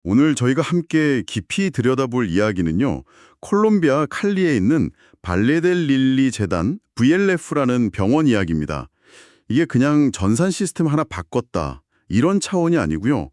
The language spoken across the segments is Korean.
오늘 저희가 함께 깊이 들여다볼 이야기는요, 콜롬비아 칼리에 있는 발레델 릴리 재단 VLF라는 병원 이야기입니다. 이게 그냥 전산 시스템 하나 바꿨다, 이런 차원이 아니고요.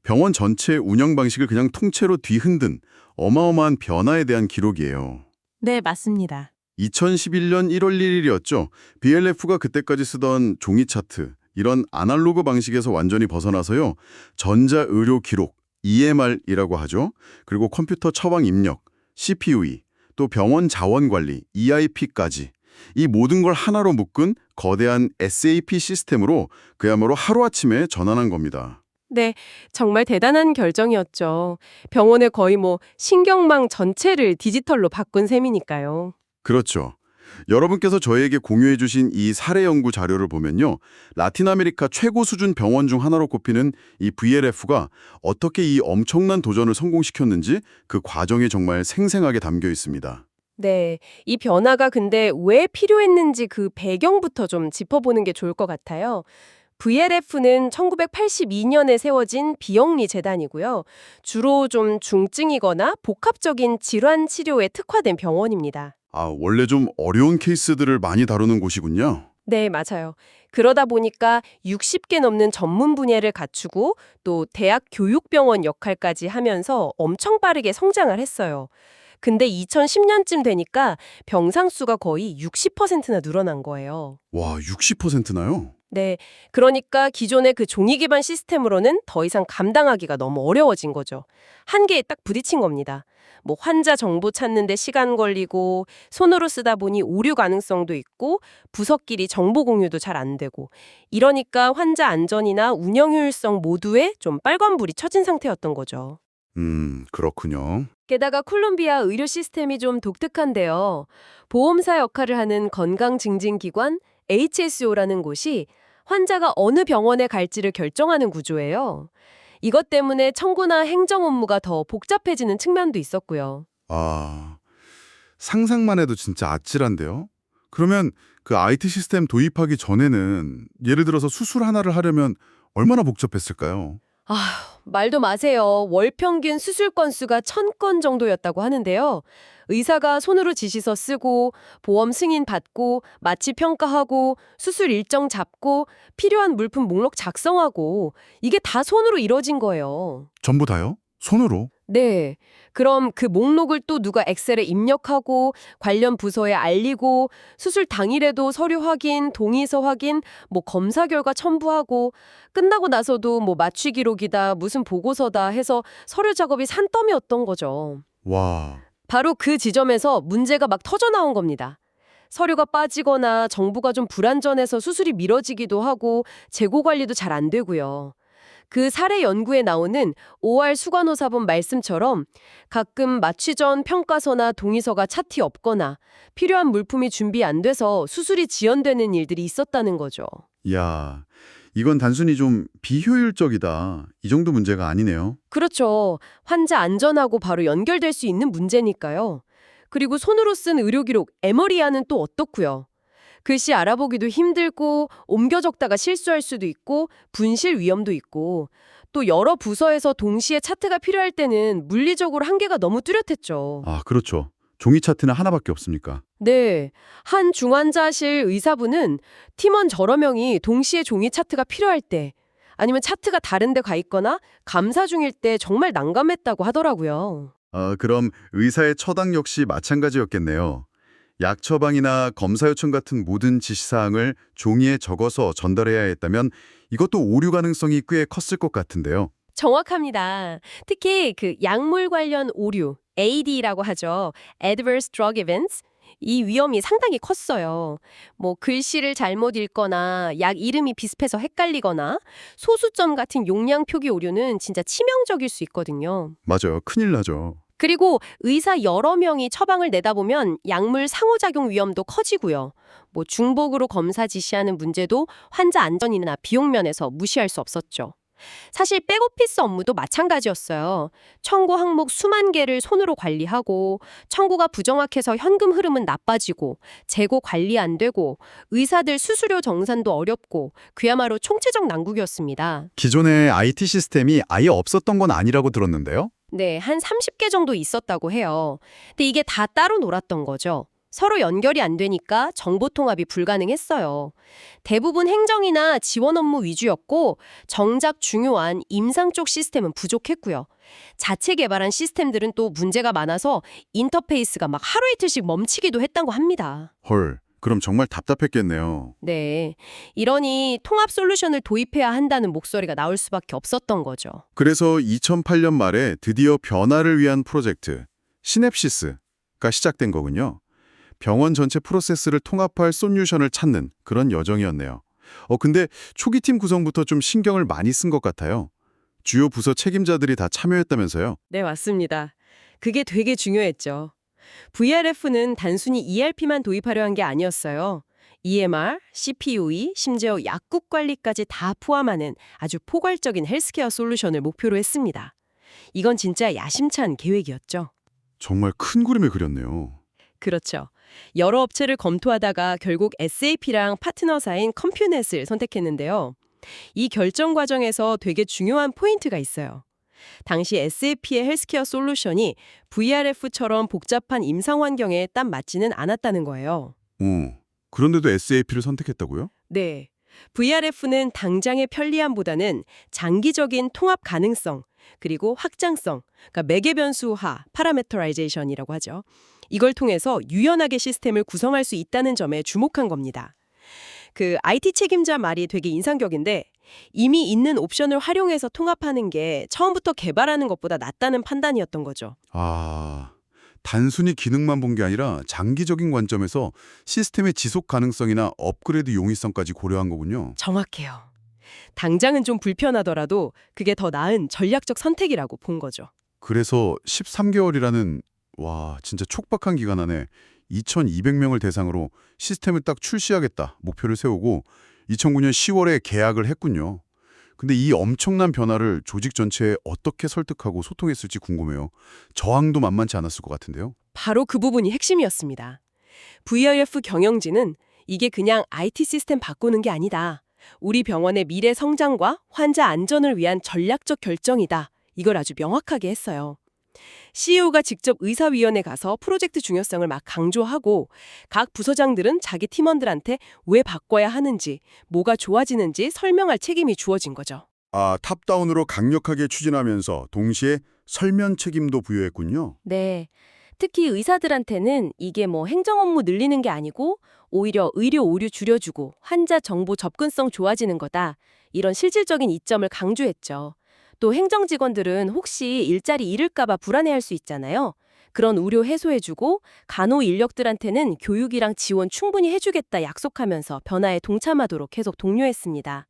병원 전체 운영 방식을 그냥 통째로 뒤흔든 어마어마한 변화에 대한 기록이에요. 네, 맞습니다. 2011년 1월 1일이었죠. BLF가 그때까지 쓰던 종이 차트, 이런 아날로그 방식에서 완전히 벗어나서요. 전자의료 기록, EMR이라고 하죠. 그리고 컴퓨터 처방 입력, CPUE, 또 병원 자원 관리, EIP까지. 이 모든 걸 하나로 묶은 거대한 SAP 시스템으로 그야말로 하루아침에 전환한 겁니다. 네, 정말 대단한 결정이었죠. 병원의 거의 신경망 전체를 디지털로 바꾼 셈이니까요. 그렇죠. 여러분께서 저에게 공유해 주신 이 사례 연구 자료를 보면요. 라틴 아메리카 최고 수준 병원 중 하나로 꼽히는 이 VLF가 어떻게 이 엄청난 도전을 성공시켰는지 그 과정이 정말 생생하게 담겨 있습니다. 네, 이 변화가 근데 왜 필요했는지 그 배경부터 좀 짚어보는 게 좋을 것 같아요. VLF는 1982년에 세워진 비영리 재단이고요. 주로 좀 중증이거나 복합적인 질환 치료에 특화된 병원입니다. 아, 원래 좀 어려운 케이스들을 많이 다루는 곳이군요. 네, 맞아요. 그러다 보니까 60개 넘는 전문 분야를 갖추고 또 대학 교육병원 역할까지 하면서 엄청 빠르게 성장을 했어요. 근데 2010년쯤 되니까 병상 수가 거의 60%나 늘어난 거예요. 와, 60%나요? 네, 그러니까 기존의 그 종이 기반 시스템으로는 더 이상 감당하기가 너무 어려워진 거죠. 한계에 딱 부딪힌 겁니다. 환자 정보 찾는데 시간 걸리고 손으로 쓰다 보니 오류 가능성도 있고 부서끼리 정보 공유도 잘 안 되고 이러니까 환자 안전이나 운영 효율성 모두에 좀 빨간불이 켜진 상태였던 거죠. 그렇군요. 게다가 콜롬비아 의료 시스템이 좀 독특한데요. 보험사 역할을 하는 건강증진기관 HSO라는 곳이 환자가 어느 병원에 갈지를 결정하는 구조예요. 이것 때문에 청구나 행정 업무가 더 복잡해지는 측면도 있었고요. 아, 상상만 해도 진짜 아찔한데요? 그러면 그 IT 시스템 도입하기 전에는 예를 들어서 수술 하나를 하려면 얼마나 복잡했을까요? 말도 마세요. 월 평균 수술 건수가 1000건 정도였다고 하는데요. 의사가 손으로 지시서 쓰고 보험 승인 받고 마취 평가하고 수술 일정 잡고 필요한 물품 목록 작성하고 이게 다 손으로 이뤄진 거예요. 전부 다요? 손으로? 네. 그럼 그 목록을 또 누가 엑셀에 입력하고 관련 부서에 알리고 수술 당일에도 서류 확인, 동의서 확인, 검사 결과 첨부하고 끝나고 나서도 마취 기록이다, 무슨 보고서다 해서 서류 작업이 산더미였던 거죠. 와, 바로 그 지점에서 문제가 막 터져 나온 겁니다. 서류가 빠지거나 정보가 좀 불완전해서 수술이 미뤄지기도 하고 재고 관리도 잘 안 되고요. 그 사례 연구에 나오는 OR 수간호사분 말씀처럼 가끔 마취 전 평가서나 동의서가 차트 없거나 필요한 물품이 준비 안 돼서 수술이 지연되는 일들이 있었다는 거죠. 야, 이건 단순히 좀 비효율적이다. 이 정도 문제가 아니네요. 그렇죠. 환자 안전하고 바로 연결될 수 있는 문제니까요. 그리고 손으로 쓴 의료기록, 에머리아는 또 어떻고요. 글씨 알아보기도 힘들고 옮겨 적다가 실수할 수도 있고 분실 위험도 있고 또 여러 부서에서 동시에 차트가 필요할 때는 물리적으로 한계가 너무 뚜렷했죠. 아, 그렇죠. 종이 차트는 하나밖에 없으니까. 네, 한 중환자실 의사분은 팀원 여러 명이 동시에 종이 차트가 필요할 때 아니면 차트가 다른 데 가 있거나 감사 중일 때 정말 난감했다고 하더라고요. 그럼 의사의 처당 역시 마찬가지였겠네요. 약 처방이나 검사 요청 같은 모든 지시사항을 종이에 적어서 전달해야 했다면 이것도 오류 가능성이 꽤 컸을 것 같은데요. 정확합니다. 특히 그 약물 관련 오류, AD라고 하죠. Adverse Drug Events. 이 위험이 상당히 컸어요. 글씨를 잘못 읽거나 약 이름이 비슷해서 헷갈리거나 소수점 같은 용량 표기 오류는 진짜 치명적일 수 있거든요. 맞아요. 큰일 나죠. 그리고 의사 여러 명이 처방을 내다 보면 약물 상호작용 위험도 커지고요. 중복으로 검사 지시하는 문제도 환자 안전이나 비용 면에서 무시할 수 없었죠. 사실 백오피스 업무도 마찬가지였어요. 청구 항목 수만 개를 손으로 관리하고 청구가 부정확해서 현금 흐름은 나빠지고 재고 관리 안 되고 의사들 수수료 정산도 어렵고 그야말로 총체적 난국이었습니다. 기존의 IT 시스템이 아예 없었던 건 아니라고 들었는데요. 네, 한 30개 정도 있었다고 해요. 근데 이게 다 따로 놀았던 거죠. 서로 연결이 안 되니까 정보 통합이 불가능했어요. 대부분 행정이나 지원 업무 위주였고 정작 중요한 임상 쪽 시스템은 부족했고요. 자체 개발한 시스템들은 또 문제가 많아서 인터페이스가 막 하루 이틀씩 멈추기도 했다고 합니다. 헐, 그럼 정말 답답했겠네요. 네, 이러니 통합 솔루션을 도입해야 한다는 목소리가 나올 수밖에 없었던 거죠. 그래서 2008년 말에 드디어 변화를 위한 프로젝트 시냅시스가 시작된 거군요. 병원 전체 프로세스를 통합할 솔루션을 찾는 그런 여정이었네요. 근데 초기 팀 구성부터 좀 신경을 많이 쓴 것 같아요. 주요 부서 책임자들이 다 참여했다면서요? 네, 맞습니다. 그게 되게 중요했죠. VRF는 단순히 ERP만 도입하려 한 게 아니었어요. EMR, CPOE, 심지어 약국 관리까지 다 포함하는 아주 포괄적인 헬스케어 솔루션을 목표로 했습니다. 이건 진짜 야심찬 계획이었죠. 정말 큰 그림을 그렸네요. 그렇죠. 여러 업체를 검토하다가 결국 SAP랑 파트너사인 컴퓨넷을 선택했는데요. 이 결정 과정에서 되게 중요한 포인트가 있어요. 당시 SAP의 헬스케어 솔루션이 VRF처럼 복잡한 임상 환경에 딱 맞지는 않았다는 거예요. 그런데도 SAP를 선택했다고요? 네. VRF는 당장의 편리함보다는 장기적인 통합 가능성, 그리고 확장성, 그러니까 매개 변수화, 파라메터라이제이션이라고 하죠. 이걸 통해서 유연하게 시스템을 구성할 수 있다는 점에 주목한 겁니다. 그 IT 책임자 말이 되게 인상적인데 이미 있는 옵션을 활용해서 통합하는 게 처음부터 개발하는 것보다 낫다는 판단이었던 거죠. 단순히 기능만 본 게 아니라 장기적인 관점에서 시스템의 지속 가능성이나 업그레이드 용이성까지 고려한 거군요. 정확해요. 당장은 좀 불편하더라도 그게 더 나은 전략적 선택이라고 본 거죠. 그래서 13개월이라는 진짜 촉박한 기간 안에 2,200명을 대상으로 시스템을 딱 출시하겠다 목표를 세우고 2009년 10월에 계약을 했군요. 근데 이 엄청난 변화를 조직 전체에 어떻게 설득하고 소통했을지 궁금해요. 저항도 만만치 않았을 것 같은데요. 바로 그 부분이 핵심이었습니다. VRF 경영진은 이게 그냥 IT 시스템 바꾸는 게 아니다. 우리 병원의 미래 성장과 환자 안전을 위한 전략적 결정이다. 이걸 아주 명확하게 했어요. CEO가 직접 의사위원회 가서 프로젝트 중요성을 막 강조하고 각 부서장들은 자기 팀원들한테 왜 바꿔야 하는지, 뭐가 좋아지는지 설명할 책임이 주어진 거죠. 탑다운으로 강력하게 추진하면서 동시에 설면 책임도 부여했군요. 네. 특히 의사들한테는 이게 뭐 행정 업무 늘리는 게 아니고 오히려 의료 오류 줄여주고 환자 정보 접근성 좋아지는 거다. 이런 실질적인 이점을 강조했죠. 또 행정 직원들은 혹시 일자리 잃을까 봐 불안해할 수 있잖아요. 그런 우려 해소해주고 간호 인력들한테는 교육이랑 지원 충분히 해주겠다 약속하면서 변화에 동참하도록 계속 독려했습니다.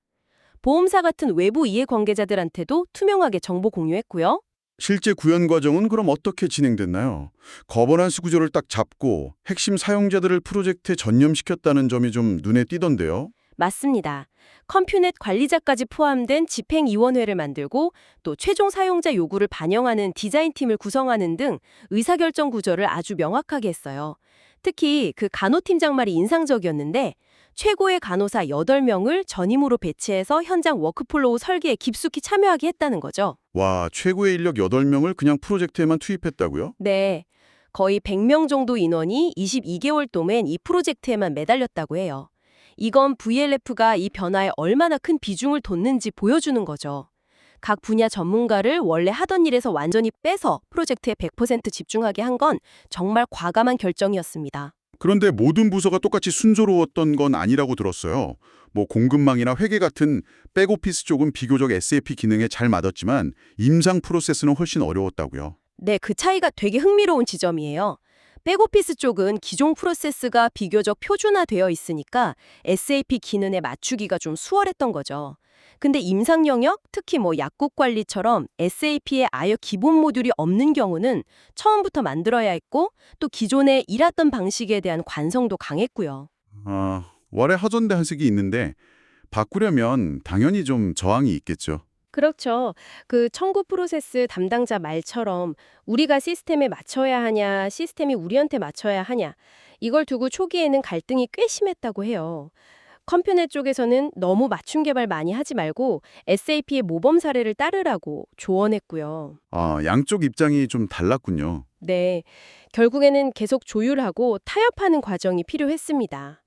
보험사 같은 외부 이해관계자들한테도 투명하게 정보 공유했고요. 실제 구현 과정은 그럼 어떻게 진행됐나요? 거버넌스 구조를 딱 잡고 핵심 사용자들을 프로젝트에 전념시켰다는 점이 좀 눈에 띄던데요. 맞습니다. 컴퓨넷 관리자까지 포함된 집행위원회를 만들고 또 최종 사용자 요구를 반영하는 디자인팀을 구성하는 등 의사결정 구조를 아주 명확하게 했어요. 특히 그 간호팀장 말이 인상적이었는데 최고의 간호사 8명을 전임으로 배치해서 현장 워크플로우 설계에 깊숙이 참여하게 했다는 거죠. 최고의 인력 8명을 그냥 프로젝트에만 투입했다고요? 네, 거의 100명 정도 인원이 22개월 동안 이 프로젝트에만 매달렸다고 해요. 이건 VLF가 이 변화에 얼마나 큰 비중을 뒀는지 보여주는 거죠. 각 분야 전문가를 원래 하던 일에서 완전히 빼서 프로젝트에 100% 집중하게 한 건 정말 과감한 결정이었습니다. 그런데 모든 부서가 똑같이 순조로웠던 건 아니라고 들었어요. 공급망이나 회계 같은 백오피스 쪽은 비교적 SAP 기능에 잘 맞았지만 임상 프로세스는 훨씬 어려웠다고요. 네, 그 차이가 되게 흥미로운 지점이에요. 백오피스 쪽은 기존 프로세스가 비교적 표준화되어 있으니까 SAP 기능에 맞추기가 좀 수월했던 거죠. 근데 임상 영역, 특히 약국 관리처럼 SAP에 아예 기본 모듈이 없는 경우는 처음부터 만들어야 했고 또 기존에 일했던 방식에 대한 관성도 강했고요. 월에 하전대 한식이 있는데 바꾸려면 당연히 좀 저항이 있겠죠. 그렇죠. 그 청구 프로세스 담당자 말처럼 우리가 시스템에 맞춰야 하냐, 시스템이 우리한테 맞춰야 하냐, 이걸 두고 초기에는 갈등이 꽤 심했다고 해요. 컴퓨넷 쪽에서는 너무 맞춤 개발 많이 하지 말고 SAP의 모범 사례를 따르라고 조언했고요. 아, 양쪽 입장이 좀 달랐군요. 네, 결국에는 계속 조율하고 타협하는 과정이 필요했습니다.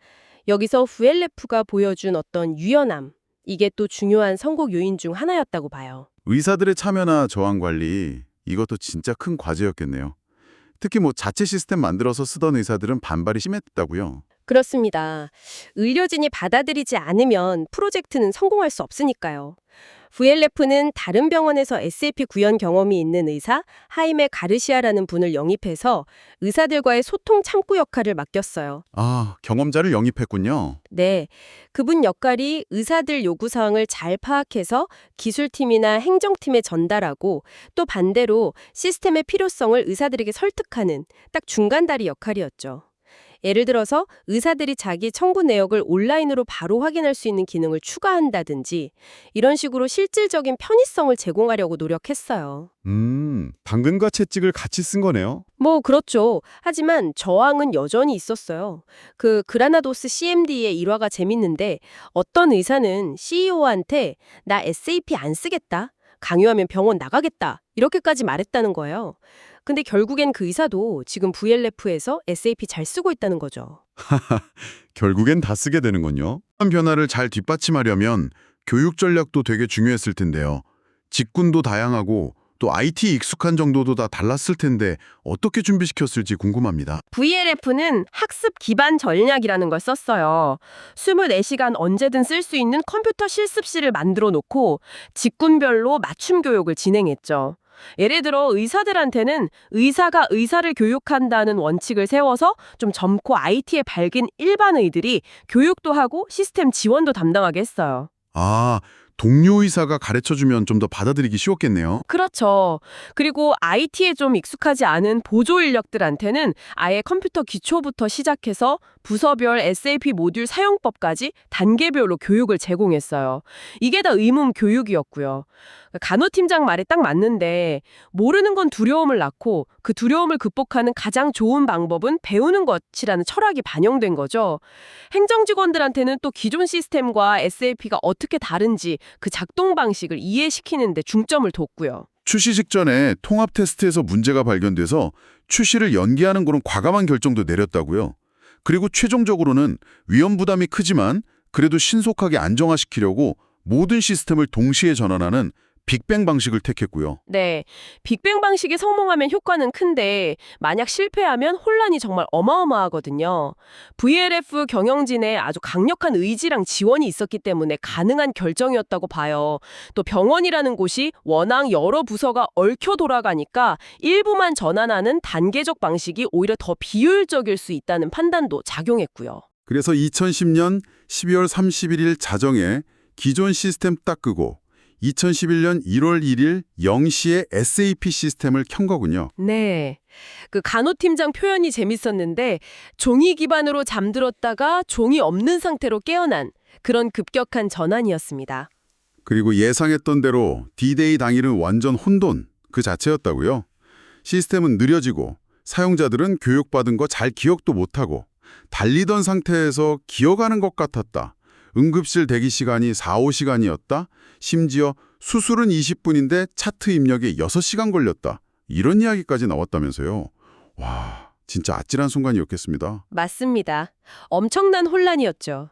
여기서 VLF가 보여준 어떤 유연함, 이게 또 중요한 선곡 요인 중 하나였다고 봐요. 의사들의 참여나 저항 관리, 이것도 진짜 큰 과제였겠네요. 특히 뭐 자체 시스템 만들어서 쓰던 의사들은 반발이 심했다고요. 그렇습니다. 의료진이 받아들이지 않으면 프로젝트는 성공할 수 없으니까요. VLF는 다른 병원에서 SAP 구현 경험이 있는 의사 하이메 가르시아라는 분을 영입해서 의사들과의 소통 창구 역할을 맡겼어요. 아, 경험자를 영입했군요. 네, 그분 역할이 의사들 요구사항을 잘 파악해서 기술팀이나 행정팀에 전달하고 또 반대로 시스템의 필요성을 의사들에게 설득하는 딱 중간다리 역할이었죠. 예를 들어서 의사들이 자기 청구 내역을 온라인으로 바로 확인할 수 있는 기능을 추가한다든지 이런 식으로 실질적인 편의성을 제공하려고 노력했어요. 당근과 채찍을 같이 쓴 거네요. 뭐 그렇죠. 하지만 저항은 여전히 있었어요. 그 그라나도스 CMD의 일화가 재밌는데 어떤 의사는 CEO한테 나 SAP 안 쓰겠다. 강요하면 병원 나가겠다. 이렇게까지 말했다는 거예요. 근데 결국엔 그 의사도 지금 VLF에서 SAP 잘 쓰고 있다는 거죠. 결국엔 다 쓰게 되는군요. 이런 변화를 잘 뒷받침하려면 교육 전략도 되게 중요했을 텐데요. 직군도 다양하고 또 IT 익숙한 정도도 다 달랐을 텐데 어떻게 준비시켰을지 궁금합니다. VLF는 학습 기반 전략이라는 걸 썼어요. 24시간 언제든 쓸 수 있는 컴퓨터 실습실을 만들어 놓고 직군별로 맞춤 교육을 진행했죠. 예를 들어 의사들한테는 의사가 의사를 교육한다는 원칙을 세워서 좀 젊고 IT에 밝은 일반의들이 교육도 하고 시스템 지원도 담당하게 했어요. 아, 동료 의사가 가르쳐주면 좀 더 받아들이기 쉬웠겠네요. 그렇죠. 그리고 IT에 좀 익숙하지 않은 보조 인력들한테는 아예 컴퓨터 기초부터 시작해서 부서별 SAP 모듈 사용법까지 단계별로 교육을 제공했어요. 이게 다 의무 교육이었고요. 간호팀장 말이 딱 맞는데 모르는 건 두려움을 낳고 그 두려움을 극복하는 가장 좋은 방법은 배우는 것이라는 철학이 반영된 거죠. 행정직원들한테는 또 기존 시스템과 SAP가 어떻게 다른지 그 작동 방식을 이해시키는 데 중점을 뒀고요. 출시 직전에 통합 테스트에서 문제가 발견돼서 출시를 연기하는 그런 과감한 결정도 내렸다고요. 그리고 최종적으로는 위험 부담이 크지만 그래도 신속하게 안정화시키려고 모든 시스템을 동시에 전환하는 빅뱅 방식을 택했고요. 네, 빅뱅 방식이 성공하면 효과는 큰데 만약 실패하면 혼란이 정말 어마어마하거든요. VLF 경영진의 아주 강력한 의지랑 지원이 있었기 때문에 가능한 결정이었다고 봐요. 또 병원이라는 곳이 워낙 여러 부서가 얽혀 돌아가니까 일부만 전환하는 단계적 방식이 오히려 더 비효율적일 수 있다는 판단도 작용했고요. 그래서 2010년 12월 31일 자정에 기존 시스템 딱 끄고 2011년 1월 1일 0시에 SAP 시스템을 켠 거군요. 네. 그 간호팀장 표현이 재밌었는데 종이 기반으로 잠들었다가 종이 없는 상태로 깨어난 그런 급격한 전환이었습니다. 그리고 예상했던 대로 D-Day 당일은 완전 혼돈 그 자체였다고요. 시스템은 느려지고 사용자들은 교육받은 거 잘 기억도 못하고 달리던 상태에서 기어가는 것 같았다. 응급실 대기 시간이 4, 5시간이었다. 심지어 수술은 20분인데 차트 입력에 6시간 걸렸다. 이런 이야기까지 나왔다면서요. 와, 진짜 아찔한 순간이었겠습니다. 맞습니다. 엄청난 혼란이었죠.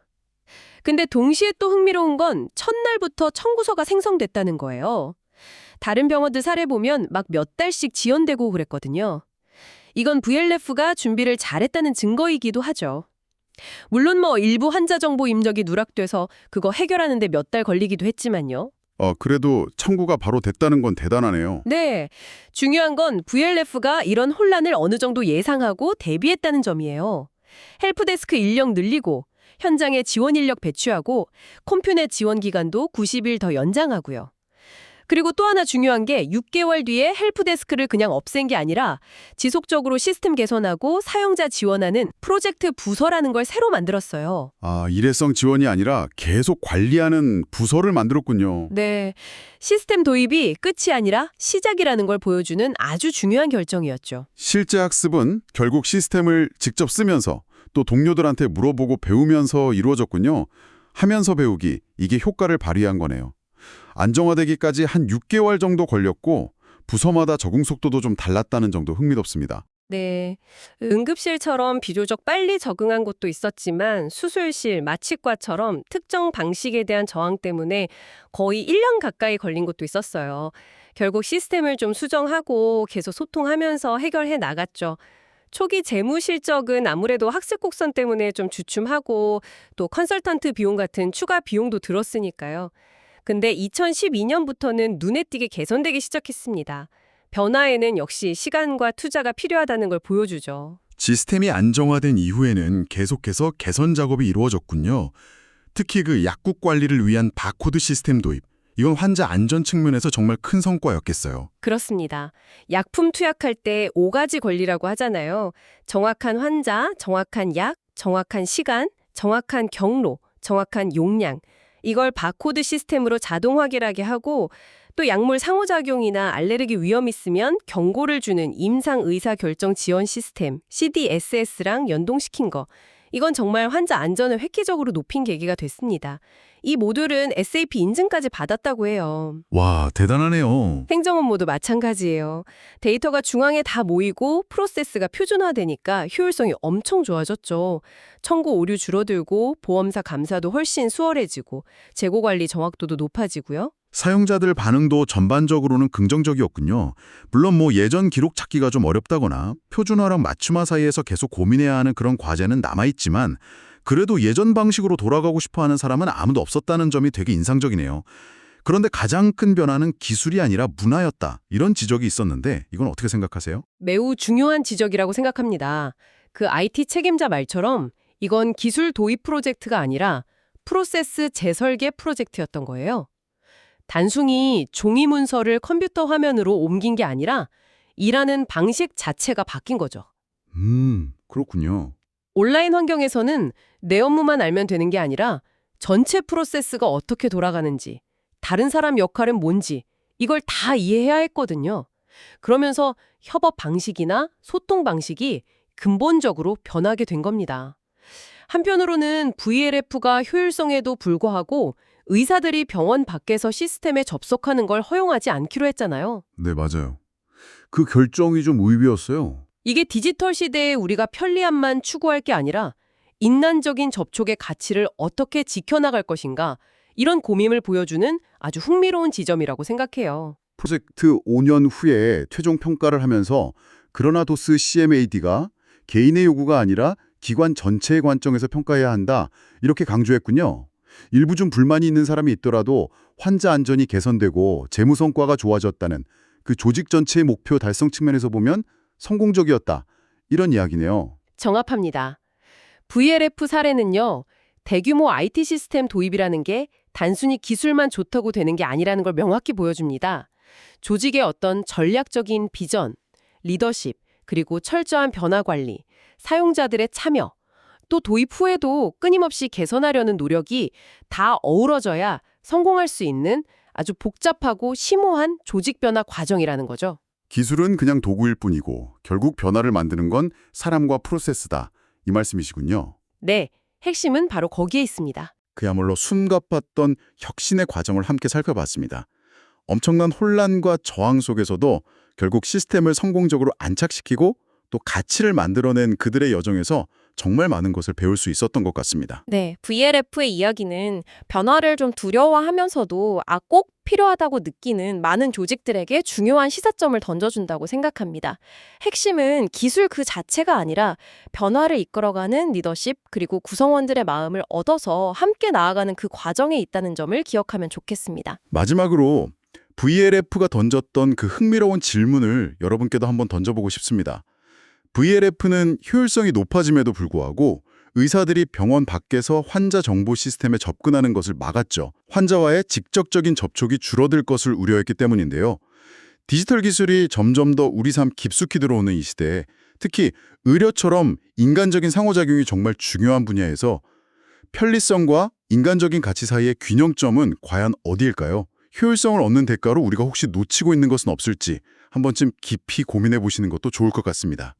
근데 동시에 또 흥미로운 건 첫날부터 청구서가 생성됐다는 거예요. 다른 병원들 사례 보면 막 몇 달씩 지연되고 그랬거든요. 이건 VLF가 준비를 잘했다는 증거이기도 하죠. 물론 뭐 일부 환자 정보 입력이 누락돼서 그거 해결하는데 몇 달 걸리기도 했지만요. 그래도 청구가 바로 됐다는 건 대단하네요. 네, 중요한 건 VLF가 이런 혼란을 어느 정도 예상하고 대비했다는 점이에요. 헬프데스크 인력 늘리고 현장에 지원 인력 배치하고 컴퓨넷 지원 기간도 90일 더 연장하고요. 그리고 또 하나 중요한 게 6개월 뒤에 헬프데스크를 그냥 없앤 게 아니라 지속적으로 시스템 개선하고 사용자 지원하는 프로젝트 부서라는 걸 새로 만들었어요. 아, 일회성 지원이 아니라 계속 관리하는 부서를 만들었군요. 네. 시스템 도입이 끝이 아니라 시작이라는 걸 보여주는 아주 중요한 결정이었죠. 실제 학습은 결국 시스템을 직접 쓰면서 또 동료들한테 물어보고 배우면서 이루어졌군요. 하면서 배우기, 이게 효과를 발휘한 거네요. 안정화되기까지 한 6개월 정도 걸렸고 부서마다 적응 속도도 좀 달랐다는 점도 흥미롭습니다. 네. 응급실처럼 비교적 빨리 적응한 곳도 있었지만 수술실, 마취과처럼 특정 방식에 대한 저항 때문에 거의 1년 가까이 걸린 곳도 있었어요. 결국 시스템을 좀 수정하고 계속 소통하면서 해결해 나갔죠. 초기 재무 실적은 아무래도 학습 곡선 때문에 좀 주춤하고 또 컨설턴트 비용 같은 추가 비용도 들었으니까요. 근데 2012년부터는 눈에 띄게 개선되기 시작했습니다. 변화에는 역시 시간과 투자가 필요하다는 걸 보여주죠. 시스템이 안정화된 이후에는 계속해서 개선 작업이 이루어졌군요. 특히 그 약국 관리를 위한 바코드 시스템 도입. 이건 환자 안전 측면에서 정말 큰 성과였겠어요. 그렇습니다. 약품 투약할 때 5가지 권리라고 하잖아요. 정확한 환자, 정확한 약, 정확한 시간, 정확한 경로, 정확한 용량. 이걸 바코드 시스템으로 자동 확인하게 하고 또 약물 상호작용이나 알레르기 위험 있으면 경고를 주는 임상의사결정 지원 시스템 CDSS랑 연동시킨 거. 이건 정말 환자 안전을 획기적으로 높인 계기가 됐습니다. 이 모듈은 SAP 인증까지 받았다고 해요. 와, 대단하네요. 행정업 모두 마찬가지예요. 데이터가 중앙에 다 모이고 프로세스가 표준화되니까 효율성이 엄청 좋아졌죠. 청구 오류 줄어들고 보험사 감사도 훨씬 수월해지고 재고 관리 정확도도 높아지고요. 사용자들 반응도 전반적으로는 긍정적이었군요. 물론 예전 기록 찾기가 좀 어렵다거나 표준화랑 맞춤화 사이에서 계속 고민해야 하는 그런 과제는 남아있지만 그래도 예전 방식으로 돌아가고 싶어하는 사람은 아무도 없었다는 점이 되게 인상적이네요. 그런데 가장 큰 변화는 기술이 아니라 문화였다. 이런 지적이 있었는데 이건 어떻게 생각하세요? 매우 중요한 지적이라고 생각합니다. 그 IT 책임자 말처럼 이건 기술 도입 프로젝트가 아니라 프로세스 재설계 프로젝트였던 거예요. 단순히 종이 문서를 컴퓨터 화면으로 옮긴 게 아니라 일하는 방식 자체가 바뀐 거죠. 그렇군요. 온라인 환경에서는 내 업무만 알면 되는 게 아니라 전체 프로세스가 어떻게 돌아가는지, 다른 사람 역할은 뭔지 이걸 다 이해해야 했거든요. 그러면서 협업 방식이나 소통 방식이 근본적으로 변하게 된 겁니다. 한편으로는 VLF가 효율성에도 불구하고 의사들이 병원 밖에서 시스템에 접속하는 걸 허용하지 않기로 했잖아요. 네, 맞아요. 그 결정이 좀 의외였어요. 이게 디지털 시대에 우리가 편리함만 추구할 게 아니라 인간적인 접촉의 가치를 어떻게 지켜나갈 것인가 이런 고민을 보여주는 아주 흥미로운 지점이라고 생각해요. 프로젝트 5년 후에 최종 평가를 하면서 그러나도스 CMAD가 개인의 요구가 아니라 기관 전체의 관점에서 평가해야 한다 이렇게 강조했군요. 일부 좀 불만이 있는 사람이 있더라도 환자 안전이 개선되고 재무 성과가 좋아졌다는 그 조직 전체의 목표 달성 측면에서 보면 성공적이었다. 이런 이야기네요. 정합합니다. VLF 사례는요. 대규모 IT 시스템 도입이라는 게 단순히 기술만 좋다고 되는 게 아니라는 걸 명확히 보여줍니다. 조직의 어떤 전략적인 비전, 리더십, 그리고 철저한 변화 관리, 사용자들의 참여, 또 도입 후에도 끊임없이 개선하려는 노력이 다 어우러져야 성공할 수 있는 아주 복잡하고 심오한 조직 변화 과정이라는 거죠. 기술은 그냥 도구일 뿐이고 결국 변화를 만드는 건 사람과 프로세스다. 이 말씀이시군요. 네, 핵심은 바로 거기에 있습니다. 그야말로 숨가팠던 혁신의 과정을 함께 살펴봤습니다. 엄청난 혼란과 저항 속에서도 결국 시스템을 성공적으로 안착시키고 또 가치를 만들어낸 그들의 여정에서 정말 많은 것을 배울 수 있었던 것 같습니다. 네, VLF의 이야기는 변화를 좀 두려워하면서도 꼭 필요하다고 느끼는 많은 조직들에게 중요한 시사점을 던져준다고 생각합니다. 핵심은 기술 그 자체가 아니라 변화를 이끌어가는 리더십 그리고 구성원들의 마음을 얻어서 함께 나아가는 그 과정에 있다는 점을 기억하면 좋겠습니다. 마지막으로 VLF가 던졌던 그 흥미로운 질문을 여러분께도 한번 던져보고 싶습니다. VLF는 효율성이 높아짐에도 불구하고 의사들이 병원 밖에서 환자 정보 시스템에 접근하는 것을 막았죠. 환자와의 직접적인 접촉이 줄어들 것을 우려했기 때문인데요. 디지털 기술이 점점 더 우리 삶 깊숙이 들어오는 이 시대에 특히 의료처럼 인간적인 상호작용이 정말 중요한 분야에서 편리성과 인간적인 가치 사이의 균형점은 과연 어디일까요? 효율성을 얻는 대가로 우리가 혹시 놓치고 있는 것은 없을지 한 번쯤 깊이 고민해 보시는 것도 좋을 것 같습니다.